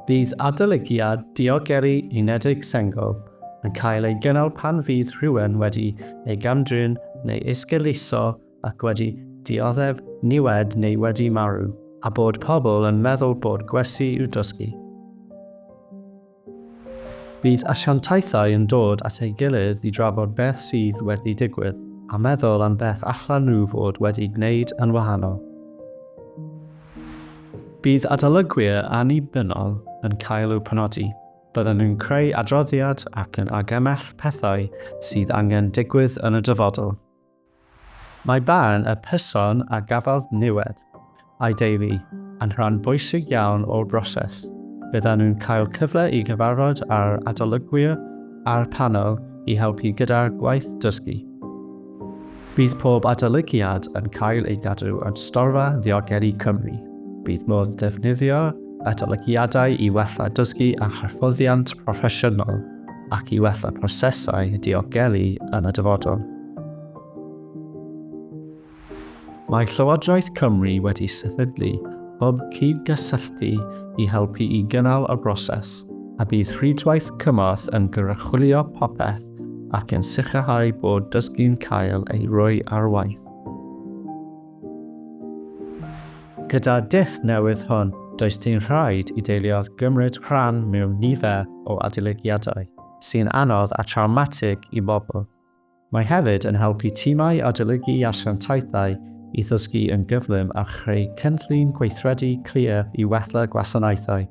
Bydd Adolygiad Diogelu Unedig Sengl yn cael ei gynnal pan fydd rhywun wedi ei gamdrin neu esgeuluso ac wedi dioddef niwed neu wedi marw, a bod pobl yn meddwl bod gwersi i'w dysgu. Bydd asiantaethau yn dod at ei gilydd i drafod beth sydd wedi digwydd, a meddwl am beth allan nhw fod wedi gwneud yn wahanol. Bydd adolygwyr annibynnol yn cael i'w penodi. Bydden nhw'n creu adroddiad ac yn argymell pethau sydd angen digwydd yn y dyfodol. Mae barn y person a gafodd niwed a'i deulu yn rhan bwysig iawn o'r broses. Bydden nhw'n cael cyfle i gyfarfod â'r adolygwyr a'r panel i helpu gyda'r gwaith dysgu. Bydd pob adolygiad yn cael ei gadw yn storfa ddiogelu Cymru. Bydd modd defnyddio adolygiadau i wella dysgu a hyfforddiant proffesiynol ac i wella prosesau diogelu yn y dyfodol. Mae Llywodraeth Cymru wedi sefydlu pob cydgysylltu i helpu i gynnal y broses, a bydd rhwydwaith cymorth yn gyrchwylio popeth ac yn sicrhau bod dysgu'n cael ei roi ar waith. Gyda dull newydd hwn, does dim rhaid i deuluoedd gymryd rhan mewn nifer o adolygiadau sy'n anodd a traumatig i bobl. Mae hefyd yn helpu timau adolygu asiantaethau i ddysgu yn gyflym a chreu cynllun gweithredu clir i wella gwasanaethau.